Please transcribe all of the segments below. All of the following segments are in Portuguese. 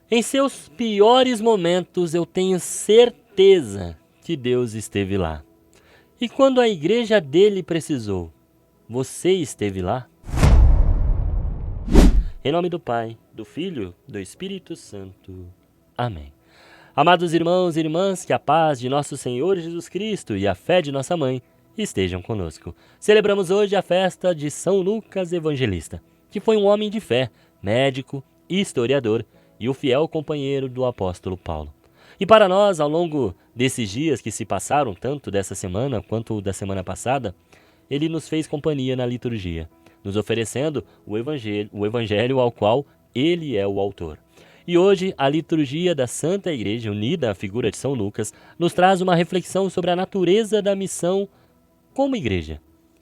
Em seus piores momentos, eu tenho certeza que Deus esteve lá. E quando a igreja dele precisou, você esteve lá? Em nome do Pai, do Filho, do Espírito Santo. Amém. Amados irmãos e irmãs, que a paz de nosso Senhor Jesus Cristo e a fé de nossa mãe estejam conosco. Celebramos hoje a festa de São Lucas Evangelista, que foi um homem de fé, médico, historiador e o fiel companheiro do apóstolo Paulo. E para nós, ao longo desses dias que se passaram, tanto dessa semana quanto da semana passada, ele nos fez companhia na liturgia, nos oferecendo o evangelho ao qual ele é o autor. E hoje, a liturgia da Santa Igreja, unida à figura de São Lucas, nos traz uma reflexão sobre a natureza da missão como igreja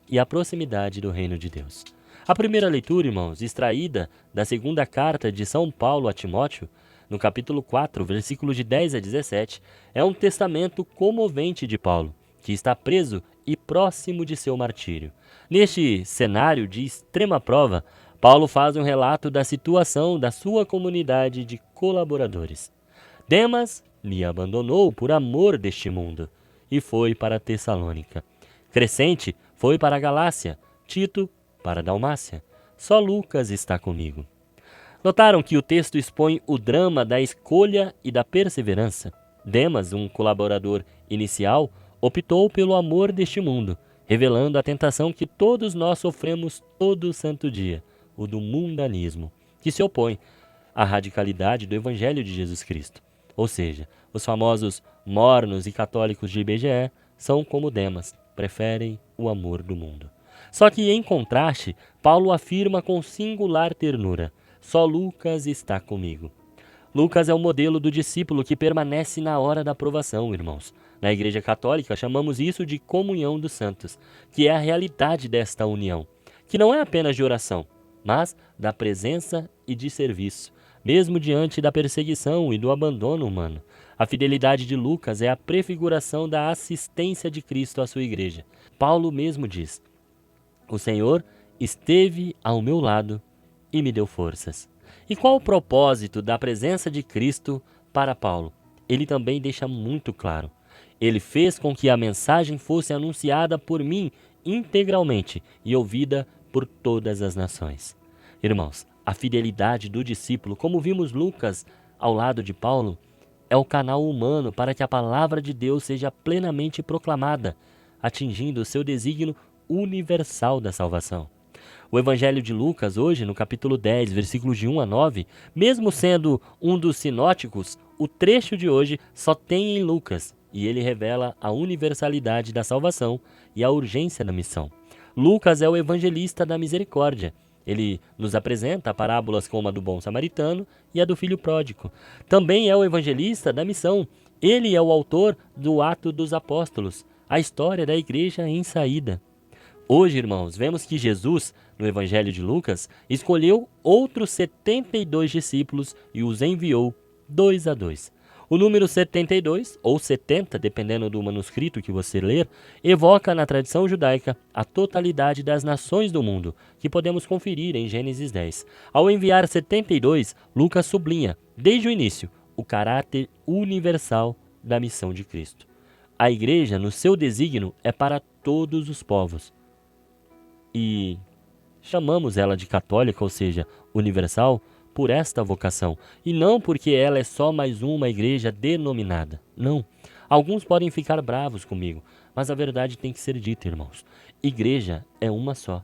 e a proximidade do reino de Deus. A primeira leitura, irmãos, extraída da segunda carta de São Paulo a Timóteo, no capítulo 4, versículos de 10 a 17, é um testamento comovente de Paulo, que está preso e próximo de seu martírio. Neste cenário de extrema prova, Paulo faz um relato da situação da sua comunidade de colaboradores. Demas me abandonou por amor deste mundo e foi para Tessalônica. Crescente foi para a Galácia, Tito para a Dalmácia. Só Lucas está comigo. Notaram que o texto expõe o drama da escolha e da perseverança. Demas, um colaborador inicial, optou pelo amor deste mundo, revelando a tentação que todos nós sofremos todo santo dia, o do mundanismo, que se opõe à radicalidade do Evangelho de Jesus Cristo. Ou seja, os famosos mornos e católicos de IBGE são como Demas, preferem o amor do mundo. Só que, em contraste, Paulo afirma com singular ternura: só Lucas está comigo. Lucas é o modelo do discípulo que permanece na hora da provação, irmãos. Na Igreja Católica chamamos isso de comunhão dos santos, que é a realidade desta união, que não é apenas de oração, mas da presença e de serviço, mesmo diante da perseguição e do abandono humano. A fidelidade de Lucas é a prefiguração da assistência de Cristo à sua igreja. Paulo mesmo diz: o Senhor esteve ao meu lado e me deu forças. E qual o propósito da presença de Cristo para Paulo? Ele também deixa muito claro. Ele fez com que a mensagem fosse anunciada por mim integralmente e ouvida por todas as nações. Irmãos, a fidelidade do discípulo, como vimos Lucas ao lado de Paulo, é o canal humano para que a palavra de Deus seja plenamente proclamada, atingindo o seu desígnio universal da salvação. O Evangelho de Lucas, hoje, no capítulo 10, versículos de 1 a 9, mesmo sendo um dos sinóticos, o trecho de hoje só tem em Lucas, e ele revela a universalidade da salvação e a urgência da missão. Lucas é o evangelista da misericórdia. Ele nos apresenta parábolas como a do bom samaritano e a do filho pródigo. Também é o evangelista da missão. Ele é o autor do Ato dos Apóstolos, a história da igreja em saída. Hoje, irmãos, vemos que Jesus, no Evangelho de Lucas, escolheu outros 72 discípulos e os enviou 2 a 2. O número 72, ou 70, dependendo do manuscrito que você ler, evoca na tradição judaica a totalidade das nações do mundo, que podemos conferir em Gênesis 10. Ao enviar 72, Lucas sublinha, desde o início, o caráter universal da missão de Cristo. A igreja, no seu desígnio, é para todos os povos. E chamamos ela de católica, ou seja, universal, por esta vocação, e não porque ela é só mais uma igreja denominada. Não. Alguns podem ficar bravos comigo, mas a verdade tem que ser dita, irmãos. Igreja é uma só.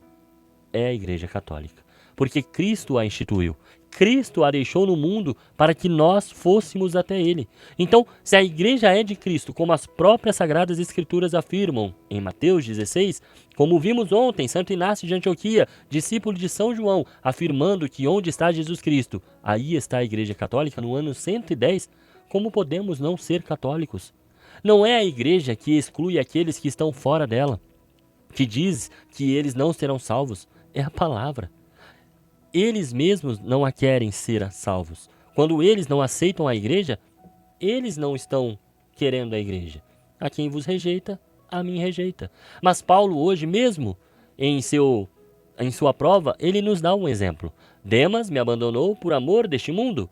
É a Igreja Católica. Porque Cristo a instituiu. Cristo a deixou no mundo para que nós fôssemos até Ele. Então, se a igreja é de Cristo, como as próprias Sagradas Escrituras afirmam em Mateus 16, como vimos ontem, Santo Inácio de Antioquia, discípulo de São João, afirmando que onde está Jesus Cristo, aí está a Igreja Católica no ano 110, como podemos não ser católicos? Não é a igreja que exclui aqueles que estão fora dela, que diz que eles não serão salvos, é a palavra. Eles mesmos não a querem ser salvos. Quando eles não aceitam a igreja, eles não estão querendo a igreja. A quem vos rejeita, a mim rejeita. Mas Paulo hoje mesmo, em sua prova, ele nos dá um exemplo. Demas me abandonou por amor deste mundo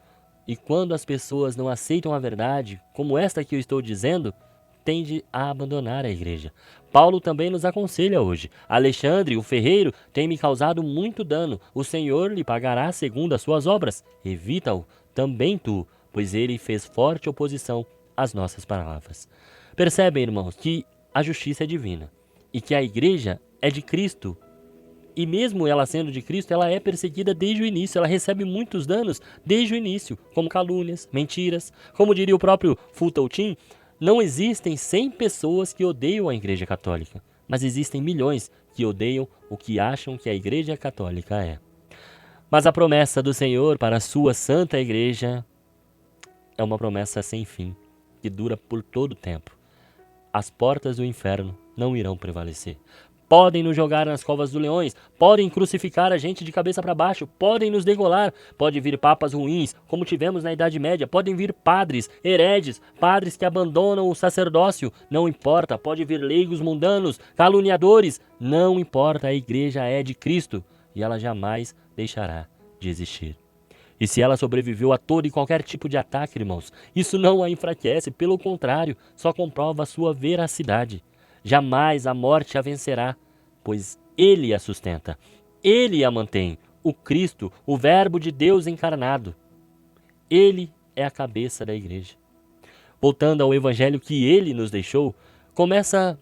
E quando as pessoas não aceitam a verdade, como esta que eu estou dizendo, tende a abandonar a igreja. Paulo também nos aconselha hoje: Alexandre, o ferreiro, tem me causado muito dano. O Senhor lhe pagará segundo as suas obras. Evita-o também tu, pois ele fez forte oposição às nossas palavras. Percebem, irmãos, que a justiça é divina e que a igreja é de Cristo. E mesmo ela sendo de Cristo, ela é perseguida desde o início, ela recebe muitos danos desde o início, como calúnias, mentiras. Como diria o próprio Fulton, não existem 100 pessoas que odeiam a Igreja Católica, mas existem milhões que odeiam o que acham que a Igreja Católica é. Mas a promessa do Senhor para a sua santa Igreja é uma promessa sem fim, que dura por todo o tempo. As portas do inferno não irão prevalecer. Podem nos jogar nas covas dos leões, podem crucificar a gente de cabeça para baixo, podem nos degolar, pode vir papas ruins, como tivemos na Idade Média, podem vir padres, hereges, padres que abandonam o sacerdócio, não importa, pode vir leigos mundanos, caluniadores, não importa, a igreja é de Cristo e ela jamais deixará de existir. E se ela sobreviveu a todo e qualquer tipo de ataque, irmãos, isso não a enfraquece, pelo contrário, só comprova a sua veracidade. Jamais a morte a vencerá, pois Ele a sustenta, Ele a mantém, o Cristo, o Verbo de Deus encarnado. Ele é a cabeça da igreja. Voltando ao evangelho que Ele nos deixou, começa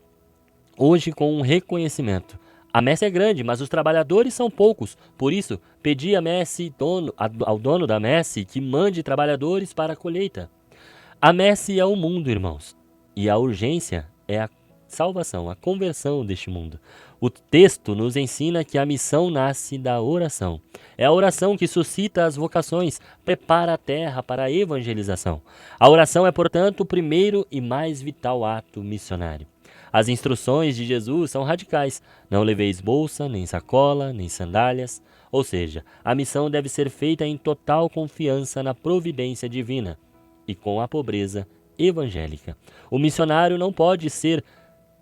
hoje com um reconhecimento. A messe é grande, mas os trabalhadores são poucos. Por isso, pedi ao dono da messe que mande trabalhadores para a colheita. A messe é o mundo, irmãos, e a urgência é a salvação, a conversão deste mundo. O texto nos ensina que a missão nasce da oração. É a oração que suscita as vocações, prepara a terra para a evangelização. A oração é, portanto, o primeiro e mais vital ato missionário. As instruções de Jesus são radicais. Não leveis bolsa, nem sacola, nem sandálias. Ou seja, a missão deve ser feita em total confiança na providência divina e com a pobreza evangélica. O missionário não pode ser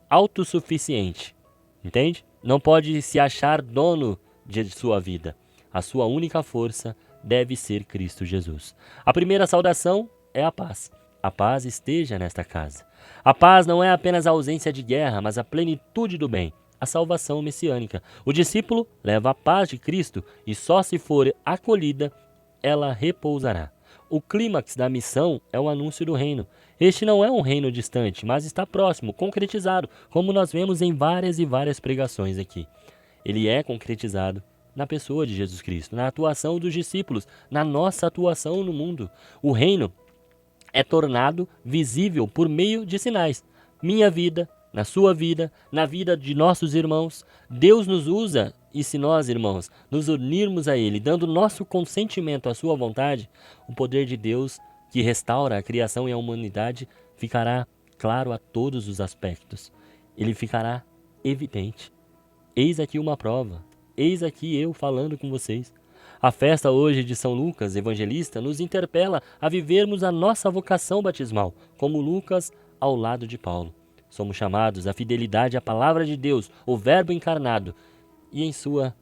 autossuficiente, entende? Não pode se achar dono de sua vida. A sua única força deve ser Cristo Jesus. A primeira saudação é a paz. A paz esteja nesta casa. A paz não é apenas a ausência de guerra, mas a plenitude do bem, a salvação messiânica. O discípulo leva a paz de Cristo e só se for acolhida, ela repousará. O clímax da missão é o anúncio do reino. Este não é um reino distante, mas está próximo, concretizado, como nós vemos em várias e várias pregações aqui. Ele é concretizado na pessoa de Jesus Cristo, na atuação dos discípulos, na nossa atuação no mundo. O reino é tornado visível por meio de sinais. Minha vida, na sua vida, na vida de nossos irmãos. Deus nos usa e se nós, irmãos, nos unirmos a Ele, dando nosso consentimento à sua vontade, o poder de Deus que restaura a criação e a humanidade ficará claro a todos os aspectos. Ele ficará evidente. Eis aqui uma prova. Eis aqui eu falando com vocês. A festa hoje de São Lucas, evangelista, nos interpela a vivermos a nossa vocação batismal, como Lucas ao lado de Paulo. Somos chamados à fidelidade à palavra de Deus, o Verbo encarnado, e em sua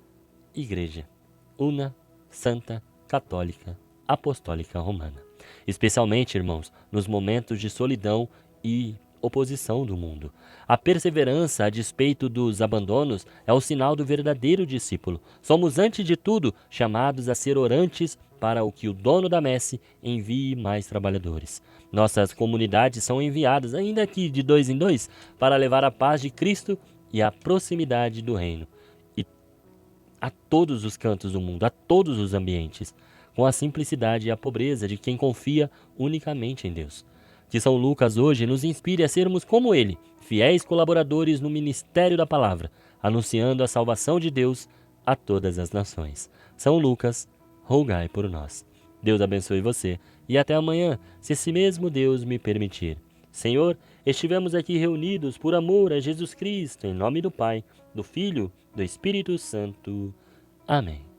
Igreja, una, santa, católica, apostólica romana. Especialmente, irmãos, nos momentos de solidão e oposição do mundo. A perseverança a despeito dos abandonos é o sinal do verdadeiro discípulo. Somos, antes de tudo, chamados a ser orantes para o que o dono da messe envie mais trabalhadores. Nossas comunidades são enviadas, ainda que de 2 em 2, para levar a paz de Cristo e a proximidade do reino. E a todos os cantos do mundo, a todos os ambientes, com a simplicidade e a pobreza de quem confia unicamente em Deus. Que São Lucas hoje nos inspire a sermos como ele, fiéis colaboradores no ministério da palavra, anunciando a salvação de Deus a todas as nações. São Lucas, rogai por nós. Deus abençoe você e até amanhã, se esse mesmo Deus me permitir. Senhor, estivemos aqui reunidos por amor a Jesus Cristo, em nome do Pai, do Filho, do Espírito Santo. Amém.